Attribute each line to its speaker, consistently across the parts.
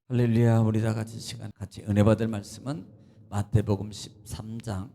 Speaker 1: 할렐루야. 우리 다 같이 시간 같이 은혜 받을 말씀은 마태복음 13장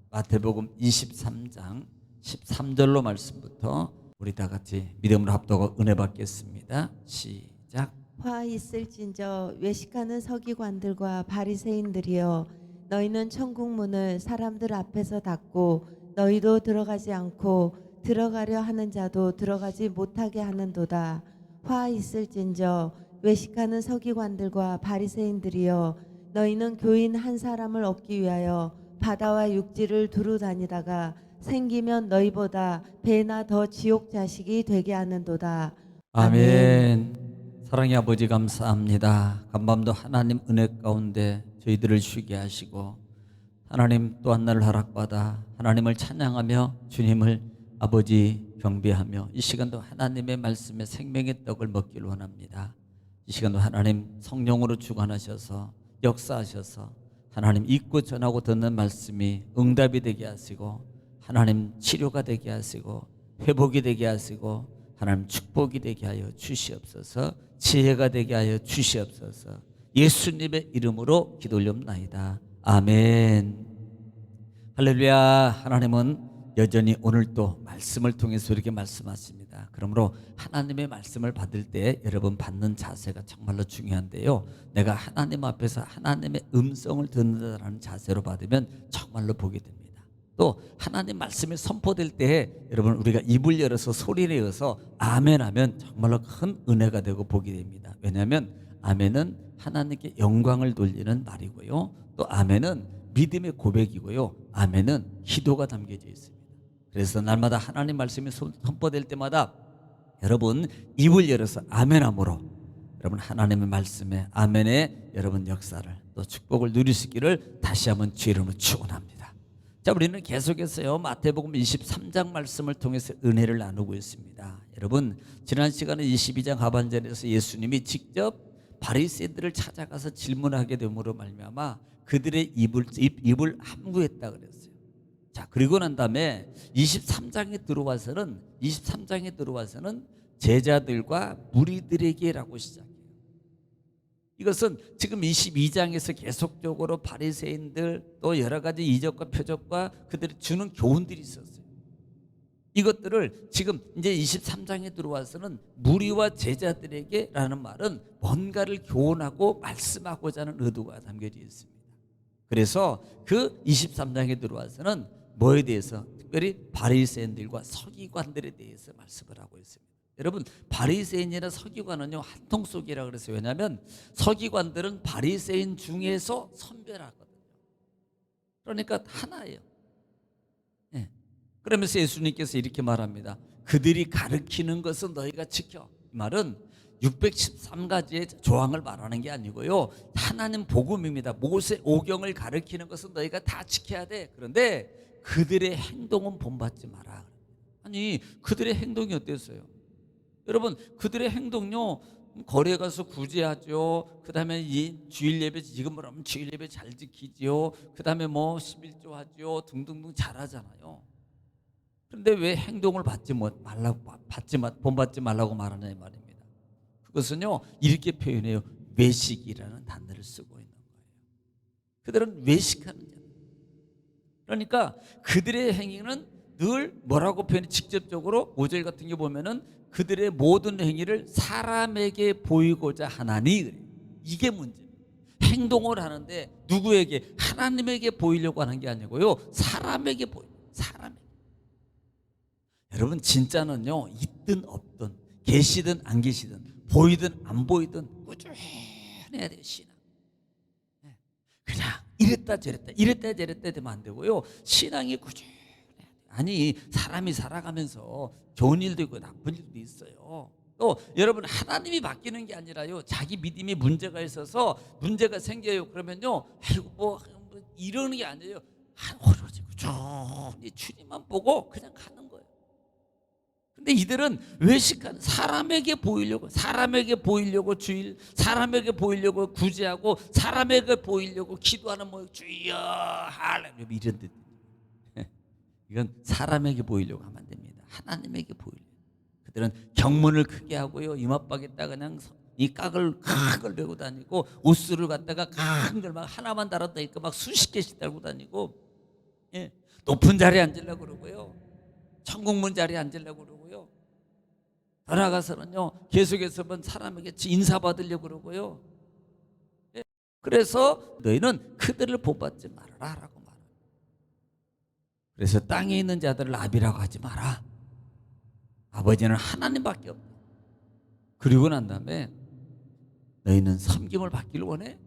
Speaker 1: 마태복음 23장 13절로 말씀부터 우리 다 같이 믿음으로 합독하고 은혜 받겠습니다. 시작.
Speaker 2: 화 있을진저 외식하는 서기관들과 바리새인들이여, 너희는 천국 문을 사람들 앞에서 닫고 너희도 들어가지 않고 들어가려 하는 자도 들어가지 못하게 하는도다. 화 있을진저 외식하는 서기관들과 바리새인들이여, 너희는 교인 한 사람을 얻기 위하여 바다와 육지를 두루 다니다가 생기면 너희보다 배나 더 지옥 자식이 되게 하는도다. 아멘.
Speaker 1: 아멘. 사랑의 아버지 감사합니다. 간밤도 하나님 은혜 가운데 저희들을 쉬게 하시고 하나님 또 한 날을 허락받아 하나님을 찬양하며 주님을 아버지 경배하며 이 시간도 하나님의 말씀에 생명의 떡을 먹기를 원합니다. 이 시간도 하나님 성령으로 주관하셔서 역사하셔서 하나님 읽고 전하고 듣는 말씀이 응답이 되게 하시고 하나님 치료가 되게 하시고 회복이 되게 하시고 하나님 축복이 되게 하여 주시옵소서. 지혜가 되게 하여 주시옵소서. 예수님의 이름으로 기도 올려옵나이다. 아멘. 할렐루야. 하나님은 여전히 오늘도 말씀을 통해서 이렇게 말씀하십니다. 그러므로 하나님의 말씀을 받을 때 여러분 받는 자세가 정말로 중요한데요, 내가 하나님 앞에서 하나님의 음성을 듣는다는 자세로 받으면 정말로 복이 됩니다. 또 하나님 말씀이 선포될 때 여러분 우리가 입을 열어서 소리를 내어서 아멘 하면 정말로 큰 은혜가 되고 복이 됩니다. 왜냐하면 아멘은 하나님께 영광을 돌리는 말이고요, 또 아멘은 믿음의 고백이고요, 아멘은 기도가 담겨져 있습니다. 그래서 날마다 하나님 말씀이 선포될 때마다 여러분 입을 열어서 아멘함으로 여러분 하나님의 말씀에 아멘의 여러분 역사를 또 축복을 누리시기를 다시 한번 주의 이름으로 축원합니다. 자, 우리는 계속해서요 마태복음 23장 말씀을 통해서 은혜를 나누고 있습니다. 여러분 지난 시간에 22장 하반절에서 예수님이 직접 바리새인들을 찾아가서 질문하게 됨으로 말미암아 그들의 입을 함구했다 그랬어요. 자, 그리고 난 다음에 23장에 들어와서는 제자들과 무리들에게라고 시작해요. 이것은 지금 22장에서 계속적으로 바리새인들 또 여러 가지 이적과 표적과 그들이 주는 교훈들이 있었어요. 이것들을 지금 이제 23장에 들어와서는 무리와 제자들에게라는 말은 뭔가를 교훈하고 말씀하고자 하는 의도가 담겨져 있습니다. 그래서 그 23장에 들어와서는 뭐에 대해서, 특별히 바리새인들과 서기관들에 대해서 말씀을 하고 있습니다. 여러분 바리새인이나 서기관은요 한통 속이라 그랬어요. 왜냐하면 서기관들은 바리새인 중에서 선별하거든요. 그러니까 하나예요. 네. 그러면서 예수님께서 이렇게 말합니다. 그들이 가르치는 것은 너희가 지켜. 이 말은 613가지의 조항을 말하는 게 아니고요, 하나님 복음입니다. 모세 오경을 가르치는 것은 너희가 다 지켜야 돼. 그런데 그들의 행동은 본받지 마라. 아니 그들의 행동이 어땠어요? 여러분 그들의 행동요, 거리에 가서 구제하죠. 그 다음에 이 주일 예배, 지금으로 하면 주일 예배 잘 지키죠. 그 다음에 뭐 11조 하죠. 등등등 잘하잖아요. 그런데 왜 행동을 본받지 말라고 말하냐 이 말입니다. 그것은요 이렇게 표현해요. 외식이라는 단어를 쓰고 있는 거예요. 그들은 외식하는 자. 그러니까 그들의 행위는 늘 뭐라고 표현해? 직접적으로 5절 같은 게 보면은 그들의 모든 행위를 사람에게 보이고자 하나니 그래요. 이게 문제예요. 행동을 하는데 누구에게? 하나님에게 보이려고 하는 게 아니고요, 사람에게 사람에게. 여러분 진짜는요 있든 없든 계시든 안 계시든 보이든 안 보이든 꾸준해야 돼요. 신앙. 그냥 이랬다 저랬다 되면 안 되고요, 신앙이 꾸준해야 돼요. 아니 사람이 살아가면서 좋은 일도 있고 나쁜 일도 있어요. 또 여러분 하나님이 바뀌는 게 아니라요, 자기 믿음이 문제가 있어서 문제가 생겨요. 그러면요 아이고 뭐 이러는 게 아니에요. 오로지 꾸준히 주님만 보고 그냥 가는 거예요. 근데 이들은 외식하는, 사람에게 보이려고 주일, 사람에게 보이려고 구제하고 사람에게 보이려고 기도하는 뭐 주여 할렐루야 이런 듯. 이건 사람에게 보이려고 하면 안 됩니다. 하나님에게 보이려고. 그들은 경문을 크게 하고요, 이마박에다 그냥 이 깍을 큰 걸 메고 다니고 옷수를 갖다가 큰 걸 막 하나만 달았다니까 막 수십 개씩 달고 다니고, 예, 높은 자리에 앉으려고 그러고요. 천국문 자리에 앉으려고 그러고요. 더 나아가서는요, 계속해서 사람에게 인사받으려고 그러고요. 예, 그래서 너희는 그들을 본받지 말아라 라고 말해요. 그래서 땅에 있는 자들을 아비라고 하지 마라. 아버지는 하나님밖에 없다. 그리고 난 다음에 너희는 섬김을 받기를 원해?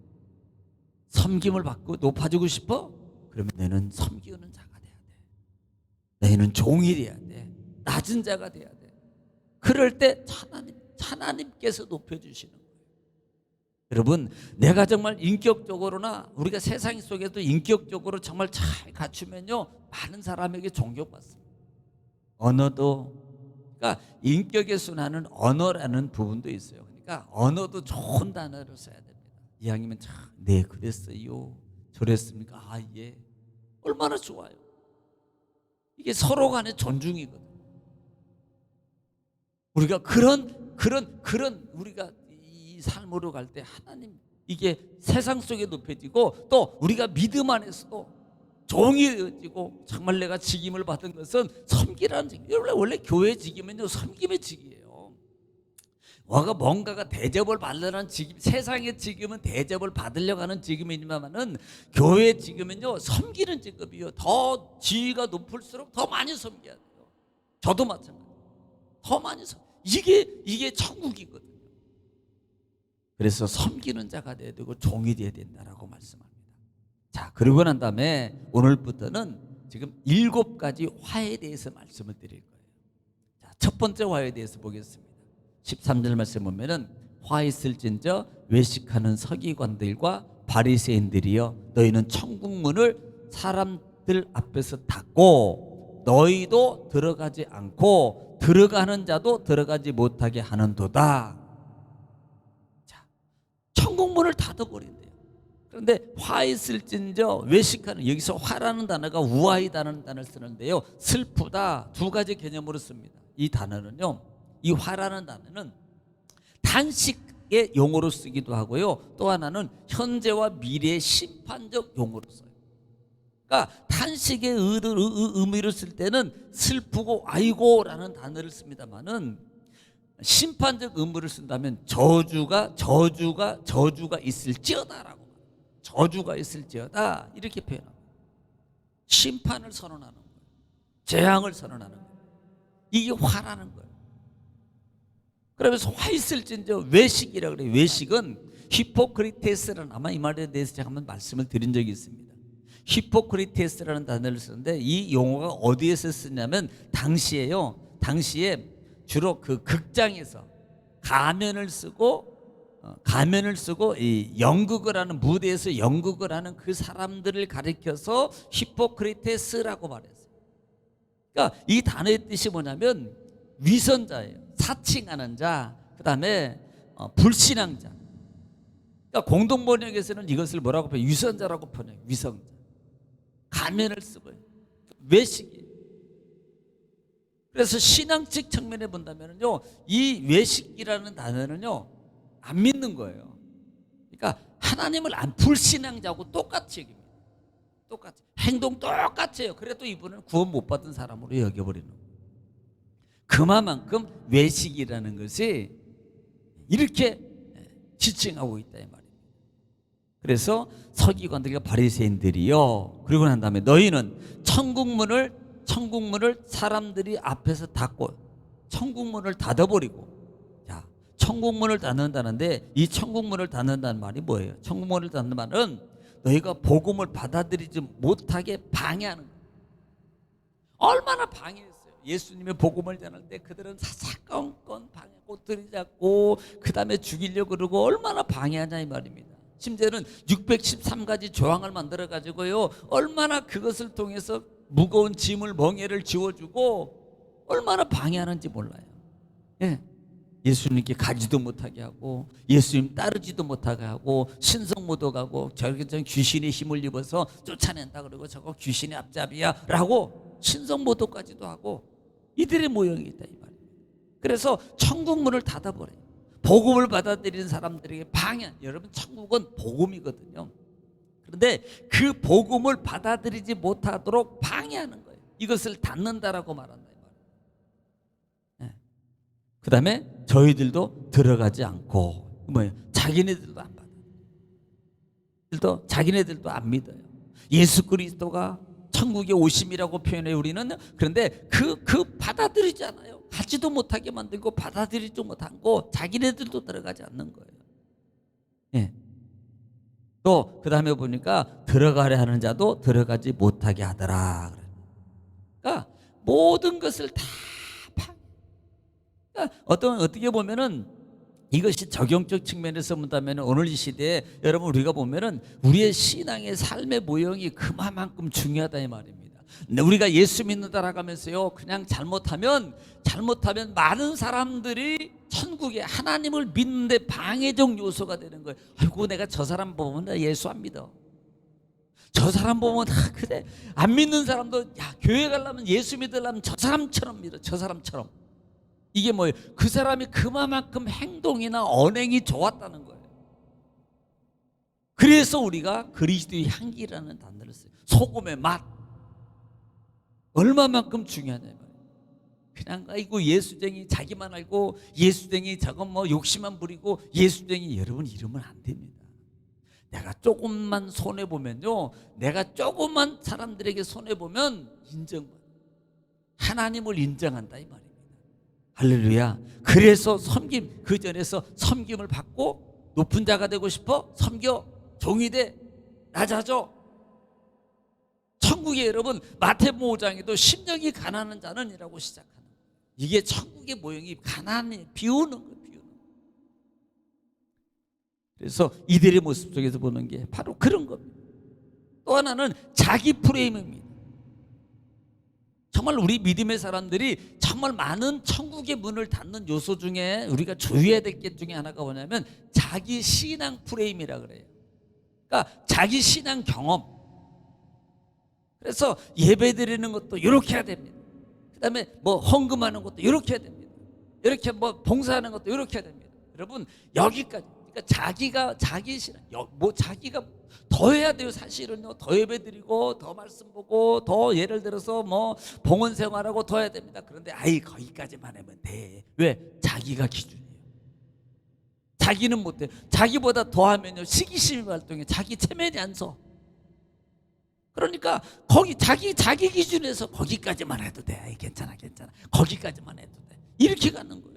Speaker 1: 섬김을 받고 높아지고 싶어? 그러면 너희는 섬기는 자가 돼야 돼. 너희는 종이 돼야 돼. 낮은 자가 돼야 돼. 그럴 때 하나님께서 높여주시는 거예요. 여러분, 내가 정말 인격적으로나 우리가 세상 속에도 인격적으로 정말 잘 갖추면요, 많은 사람에게 존경받습니다. 언어도, 그러니까 인격의 순환은 언어라는 부분도 있어요. 그러니까 언어도 좋은 단어를 써야 됩니다. 이왕이면 참, 네 그랬어요, 저랬습니까? 아, 예, 얼마나 좋아요. 이게 서로 간의 존중이거든요. 우리가 그런 우리가 이 삶으로 갈 때 하나님, 이게 세상 속에 높여지고 또 우리가 믿음 안에서도 종이 되어지고, 정말 내가 직임을 받은 것은 섬기라는 직임. 원래 교회 직임은요, 섬김의 직이에요. 뭔가가 대접을 받으려는 직임, 세상의 직임은 대접을 받으려고 하는 직임이지만은 교회 직임은요, 섬기는 직업이요. 더 지위가 높을수록 더 많이 섬겨야 돼요. 저도 마찬가지. 더 많이 이게 천국이거든요. 그래서 섬기는 자가 돼야 되고 종이 돼야 된다라고 말씀합니다. 자, 그러고 난 다음에 오늘부터는 지금 7가지 화에 대해서 말씀을 드릴 거예요. 자, 첫 번째 화에 대해서 보겠습니다. 13절 말씀 보면은, 화 있을진저 외식하는 서기관들과 바리새인들이여, 너희는 천국문을 사람들 앞에서 닫고 너희도 들어가지 않고 들어가는 자도 들어가지 못하게 하는도다. 자, 천국문을 닫아버린대요. 그런데 화 있을진저 외식하는, 여기서 화라는 단어가 우아이다는 단어를 쓰는데요, 슬프다, 두 가지 개념으로 씁니다. 이 단어는요, 이 화라는 단어는 단식의 용어로 쓰기도 하고요, 또 하나는 현재와 미래의 심판적 용어로 써요. 그러니까 단식의 의미를 쓸 때는 슬프고 아이고라는 단어를 씁니다만은, 심판적 의미를 쓴다면 저주가 있을지어다라고, 저주가 있을지어다 이렇게 표현합니다. 심판을 선언하는 거예요. 재앙을 선언하는 거예요. 이게 화라는 거예요. 그러면서 화 있을진저 외식이라고 그래요. 외식은 히포크리테스라는, 아마 이 말에 대해서 제가 한번 말씀을 드린 적이 있습니다. 히포크리테스라는 단어를 쓰는데, 이 용어가 어디에서 쓰냐면, 당시에 주로 그 극장에서 가면을 쓰고 이 연극을 하는, 무대에서 연극을 하는 그 사람들을 가리켜서 히포크리테스라고 말했어요. 그러니까 이 단어의 뜻이 뭐냐면 위선자예요. 사칭하는 자, 그 다음에 불신앙자. 그러니까 공동 번역에서는 이것을 뭐라고 표현해요? 위선자라고 표현해요. 위선자. 가면을 쓰고요. 외식이에요. 그래서 신앙적 측면에 본다면요, 이 외식이라는 단어는요, 안 믿는 거예요. 그러니까 하나님을 안, 불신앙자하고 똑같이 여깁니다. 똑같이. 행동 똑같이 해요. 그래도 이분은 구원 못 받은 사람으로 여겨버리는 거예요. 그만큼 외식이라는 것이 이렇게 지칭하고 있다 이 말입니다. 그래서 서기관들과 바리새인들이요, 그리고 난 다음에 너희는 천국문을 사람들이 앞에서 닫고, 천국문을 닫아버리고. 자, 천국문을 닫는다는데, 이 천국문을 닫는다는 말이 뭐예요? 천국문을 닫는 말은 너희가 복음을 받아들이지 못하게 방해하는 거예요. 얼마나 방해했어요. 예수님의 복음을 전할 때 그들은 사사건건 방해, 꼬투리 잡고 그 다음에 죽이려고 그러고 얼마나 방해하냐 이 말입니다. 심지어는 613가지 조항을 만들어 가지고요, 얼마나 그것을 통해서 무거운 짐을, 멍에를 지워주고 얼마나 방해하는지 몰라요. 예. 예수님께 가지도 못하게 하고, 예수님 따르지도 못하게 하고, 신성 모독하고, 저렇게 귀신의 힘을 입어서 쫓아낸다 그러고, 저거 귀신의 앞잡이야 라고 신성 모독까지도 하고, 이들의 모형이 있다 이 말이에요. 그래서 천국문을 닫아버려요. 복음을 받아들이는 사람들에게 방해. 여러분 천국은 복음이거든요. 그런데 그 복음을 받아들이지 못하도록 방해하는 거예요. 이것을 닫는다라고 말한다. 그 다음에 저희들도 들어가지 않고 뭐예요? 자기네들도 안 받아요. 자기네들도 안 믿어요. 예수 그리스도가 천국의 오심이라고 표현해요, 우리는. 그런데 그 받아들이지 않아요. 가지도 못하게 만들고 받아들이지 못하고 자기네들도 들어가지 않는 거예요. 예. 또 그 다음에 보니까 들어가려 하는 자도 들어가지 못하게 하더라. 그러니까 모든 것을 다 그러니까 어떻게 보면은 이것이 적용적 측면에서 본다면 오늘 이 시대에 여러분 우리가 보면은 우리의 신앙의 삶의 모형이 그만큼 중요하다 이 말입니다. 우리가 예수 믿는다라고 하면서요, 그냥 잘못하면 많은 사람들이 천국에 하나님을 믿는데 방해적 요소가 되는 거예요. 아이고 내가 저 사람 보면 나 예수 안 믿어. 저 사람 보면 그래. 안 믿는 사람도 야 교회 가려면 예수 믿으려면 저 사람처럼 믿어. 저 사람처럼. 이게 뭐예요? 그 사람이 그만큼 행동이나 언행이 좋았다는 거예요. 그래서 우리가 그리스도의 향기라는 단어를 써요. 소금의 맛. 얼마만큼 중요하냐. 그냥 아이고 예수쟁이 자기만 알고 예수쟁이 저건 뭐 욕심만 부리고 예수쟁이 여러분 이러면 안 됩니다. 내가 조금만 손해보면요, 내가 조금만 사람들에게 손해보면 인정받아요. 하나님을 인정한다 이 말이에요. 할렐루야. 그래서 섬김, 그 전에서 섬김을 받고 높은 자가 되고 싶어? 섬겨. 종이 돼. 낮아져. 천국에 여러분 마태복음 5장에도 심령이 가난한 자는 이라고 시작하는 거예요. 이게 천국의 모형이 가난해. 비우는 거예요. 그래서 이들의 모습 속에서 보는 게 바로 그런 겁니다. 또 하나는 자기 프레임입니다. 정말 우리 믿음의 사람들이 정말 많은 천국의 문을 닫는 요소 중에 우리가 주의해야 될 게 중에 하나가 뭐냐면 자기 신앙 프레임이라 그래요. 그러니까 자기 신앙 경험. 그래서 예배 드리는 것도 이렇게 해야 됩니다. 그 다음에 뭐 헌금하는 것도 이렇게 해야 됩니다. 이렇게 뭐 봉사하는 것도 이렇게 해야 됩니다. 여러분 여기까지. 그러니까 자기 신앙, 자기가 더 해야 돼요. 사실은요. 더 예배드리고 더 말씀 보고 더 예를 들어서 뭐 봉헌 생활하고 더 해야 됩니다. 그런데 거기까지만 하면 돼. 왜? 자기가 기준이에요. 자기는 못해. 자기보다 더 하면요 시기심이 발동해. 자기 체면이 안 서. 그러니까 거기 자기 기준에서 거기까지만 해도 돼. 괜찮아. 거기까지만 해도 돼. 이렇게 가는 거예요.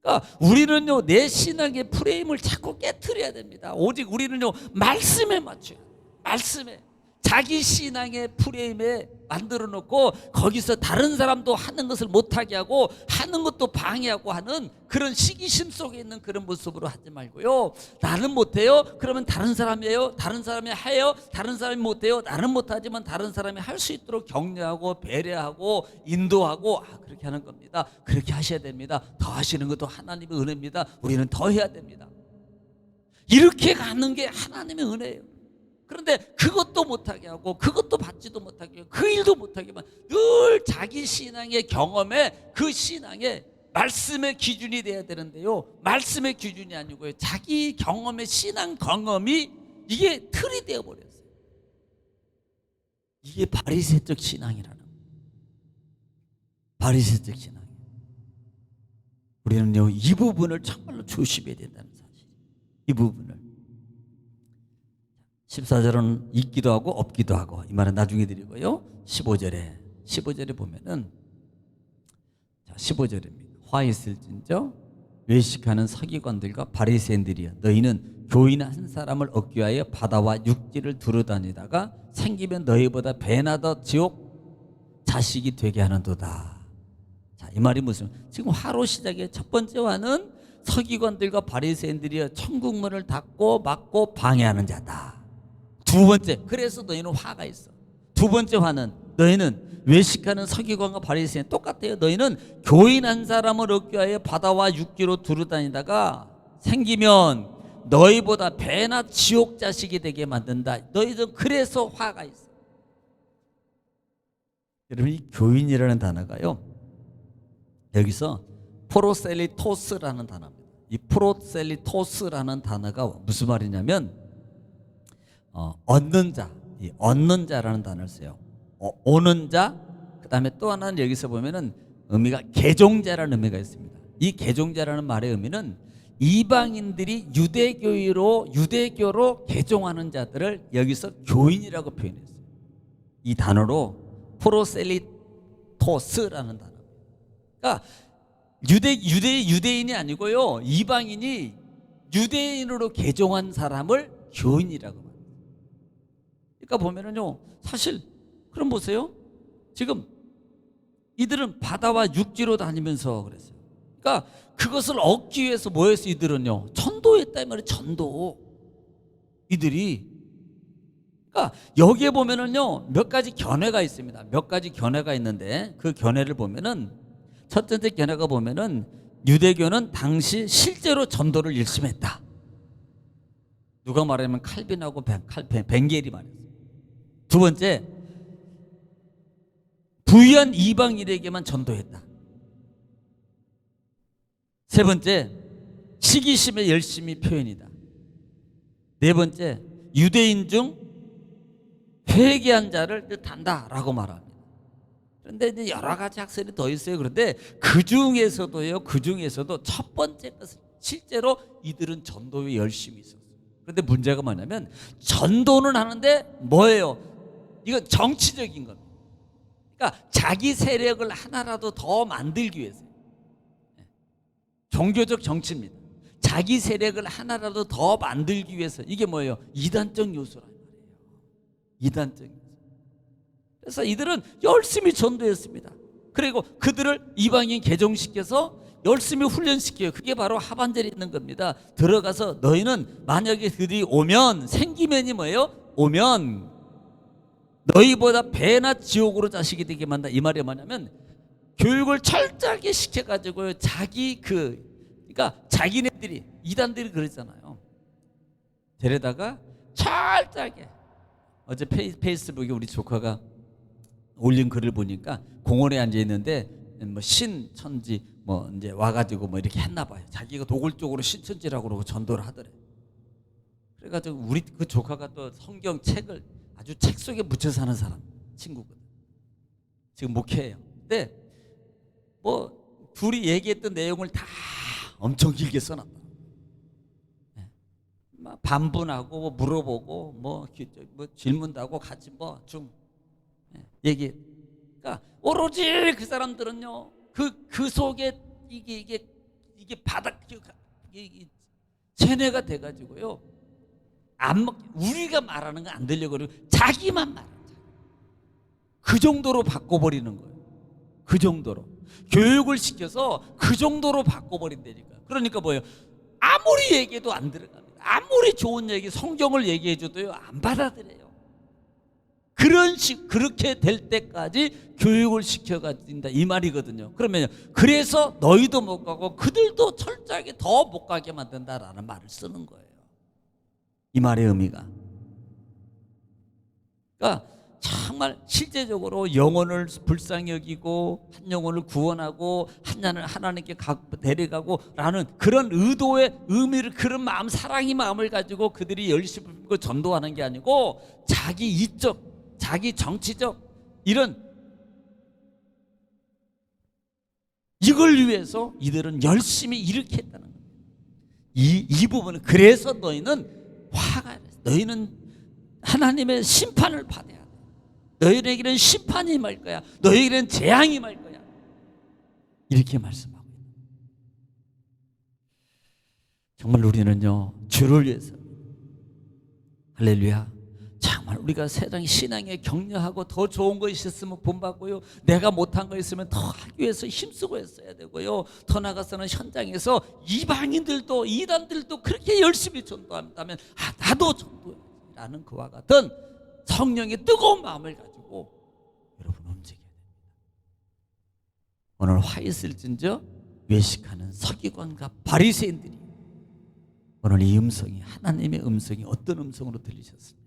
Speaker 1: 그러니까 우리는요 내 신앙의 프레임을 자꾸 깨트려야 됩니다. 오직 우리는요 말씀에 맞춰요. 말씀에 자기 신앙의 프레임에 만들어 놓고 거기서 다른 사람도 하는 것을 못하게 하고 하는 것도 방해하고 하는 그런 시기심 속에 있는 그런 모습으로 하지 말고요. 나는 못해요. 그러면 다른 사람이 해요. 다른 사람이 해요. 다른 사람이 못해요. 나는 못하지만 다른 사람이 할 수 있도록 격려하고 배려하고 인도하고 그렇게 하는 겁니다. 그렇게 하셔야 됩니다. 더 하시는 것도 하나님의 은혜입니다. 우리는 더 해야 됩니다. 이렇게 가는 게 하나님의 은혜예요. 그런데 그것도 못하게 하고 그것도 받지도 못하게 하고 그 일도 못하게만 늘 자기 신앙의 경험에 그 신앙의 말씀의 기준이 돼야 되는데요. 말씀의 기준이 아니고요. 자기 경험의 신앙 경험이 이게 틀이 되어버렸어요. 이게 바리새적 신앙이라는 거예요. 바리새적 신앙. 우리는요 이 부분을 정말로 조심해야 된다는 사실. 이 부분을. 14절은 있기도 하고 없기도 하고 이 말은 나중에 드리고요. 15절에 보면은 15절입니다. 화 있을진저 외식하는 서기관들과 바리새인들이여 너희는 교인 한 사람을 얻기 위하여 바다와 육지를 두루다니다가 생기면 너희보다 배나 더 지옥 자식이 되게 하는도다. 자, 이 말이 무슨 지금 화로 시작의 첫 번째 화는 서기관들과 바리새인들이여 천국 문을 닫고 막고 방해하는 자다. 두 번째, 그래서 너희는 화가 있어. 두 번째 화는 너희는 외식하는 서기관과 바리새인 똑같아요. 너희는 교인 한 사람을 얻기 위하여 바다와 육지로 두루다니다가 생기면 너희보다 배나 지옥 자식이 되게 만든다. 너희는 그래서 화가 있어. 여러분 이 교인이라는 단어가요 여기서 프로셀리토스라는 단어입니다. 이 프로셀리토스라는 단어가 무슨 말이냐면 얻는 자, 이 얻는 자라는 단어를 써요. 오는 자, 그 다음에 또 하나는 여기서 보면은 의미가 개종자라는 의미가 있습니다. 이 개종자라는 말의 의미는 이방인들이 유대교로 개종하는 자들을 여기서 교인이라고 표현했어요. 이 단어로 프로셀리토스라는 단어. 그러니까 유대인이 아니고요, 이방인이 유대인으로 개종한 사람을 교인이라고 말해요. 그러니까 보면은요, 사실 그럼 보세요. 지금 이들은 바다와 육지로 다니면서 그랬어요. 그러니까 그것을 얻기 위해서 뭐 했어? 이들은요, 전도했다 이 말이에요. 전도. 이들이. 그러니까 여기에 보면은요, 몇 가지 견해가 있습니다. 몇 가지 견해가 있는데 그 견해를 보면은 첫 번째 견해가 보면은 유대교는 당시 실제로 전도를 열심히 했다. 누가 말하면 칼빈하고 벵겔이 말했어요. 두 번째, 부유한 이방인에게만 전도했다. 세 번째, 시기심의 열심히 표현이다. 네 번째, 유대인 중 회개한 자를 뜻한다라고 말합니다. 그런데 이제 여러 가지 학설이 더 있어요. 그런데 그 중에서도 첫 번째 것은 실제로 이들은 전도에 열심히 있었어요. 그런데 문제가 뭐냐면 전도는 하는데 뭐예요? 이건 정치적인 겁니다. 그러니까 자기 세력을 하나라도 더 만들기 위해서. 종교적 정치입니다. 자기 세력을 하나라도 더 만들기 위해서. 이게 뭐예요? 이단적 요소란 말이에요. 이단적 요소. 그래서 이들은 열심히 전도했습니다. 그리고 그들을 이방인 개종시켜서 열심히 훈련시켜요. 그게 바로 하반절에 있는 겁니다. 들어가서 너희는 만약에 그들이 오면 생기면이 뭐예요? 오면 너희보다 배나 지옥으로 자식이 되게 만다. 이 말이 뭐냐면 교육을 철저하게 시켜가지고요, 그러니까 자기네들이, 이단들이 그러잖아요. 데려다가 철저하게. 어제 페이스북에 우리 조카가 올린 글을 보니까 공원에 앉아 있는데 뭐 신천지 뭐 이제 와가지고 뭐 이렇게 했나 봐요. 자기가 도굴적으로 신천지라고 그러고 전도를 하더래. 그래가지고 우리 그 조카가 또 성경 책을 아주 책 속에 묻혀 사는 사람 친구거든. 지금 목회해요. 근데 뭐 둘이 얘기했던 내용을 다 엄청 길게 써놨다. 반분하고 뭐 물어보고 뭐 질문도 하고 같이 얘기. 그러니까 오로지 그 사람들은요, 그 속에 이게 바닥 세뇌가 돼가지고요, 우리가 말하는 거 안 들려고 그러고 자기만 말하는 거예요. 그 정도로 바꿔버리는 거예요. 그 정도로 교육을 시켜서 그 정도로 바꿔버린다니까. 그러니까 뭐예요? 아무리 얘기해도 안 들어갑니다. 아무리 좋은 얘기, 성경을 얘기해줘도요, 안 받아들여요. 그렇게 될 때까지 교육을 시켜가진다 이 말이거든요. 그러면요, 그래서 너희도 못 가고 그들도 철저하게 더 못 가게 만든다라는 말을 쓰는 거예요. 이 말의 의미가. 그러니까 정말 실제적으로 영혼을 불쌍히 여기고 한 영혼을 구원하고 하나님께 데려가고 라는 그런 의도의 의미를, 그런 마음, 사랑의 마음을 가지고 그들이 열심히 전도하는 게 아니고 자기 이적, 자기 정치적 이걸 위해서 이들은 열심히 이렇게 했다는 거예요. 이 부분은, 그래서 너희는 화가 났어. 너희는 하나님의 심판을 받아야 돼. 너희에게는 심판이 임할 거야. 너희에게는 재앙이 임할 거야. 이렇게 말씀하고 있는 거예요. 정말 우리는요, 주를 위해서, 할렐루야, 정말 우리가 세상에 신앙에 격려하고 더 좋은 거 있었으면 본받고요, 내가 못한 거 있으면 더 하기 위해서 힘쓰고 했어야 되고요, 더 나가서는 현장에서 이방인들도 이단들도 그렇게 열심히 전도한다면 나도 전도해라는 그와 같은 성령의 뜨거운 마음을 가지고 여러분 움직여야 됩니다. 오늘 화 있을진저 외식하는 서기관과 바리새인들이, 오늘 이 음성이 하나님의 음성이 어떤 음성으로 들리셨습니까?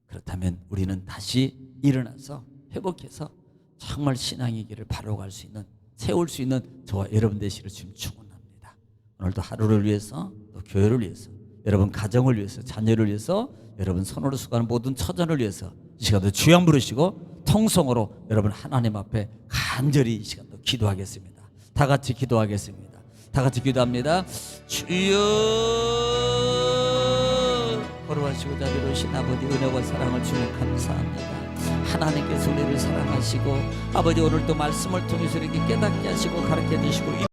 Speaker 1: 그렇다면 우리는 다시 일어나서 회복해서 정말 신앙의 길을 바로 갈 수 있는 세울 수 있는 저와 여러분 되시기를 주님 축원합니다. 오늘도 하루를 위해서 또 교회를 위해서 여러분 가정을 위해서 자녀를 위해서 여러분 손으로 수고하는 모든 처전을 위해서 이 시간도 주양 부르시고 통성으로 여러분 하나님 앞에 간절히 이 시간도 기도하겠습니다. 다 같이 기도하겠습니다. 다 같이 기도합니다. 주여 걸어가시고 자비로우신 아버지 은혜와 사랑을 주님 감사합니다. 하나님께서 우리를 사랑하시고 아버지 오늘도 말씀을 통해서 이렇게 깨닫게 하시고 가르쳐 주시고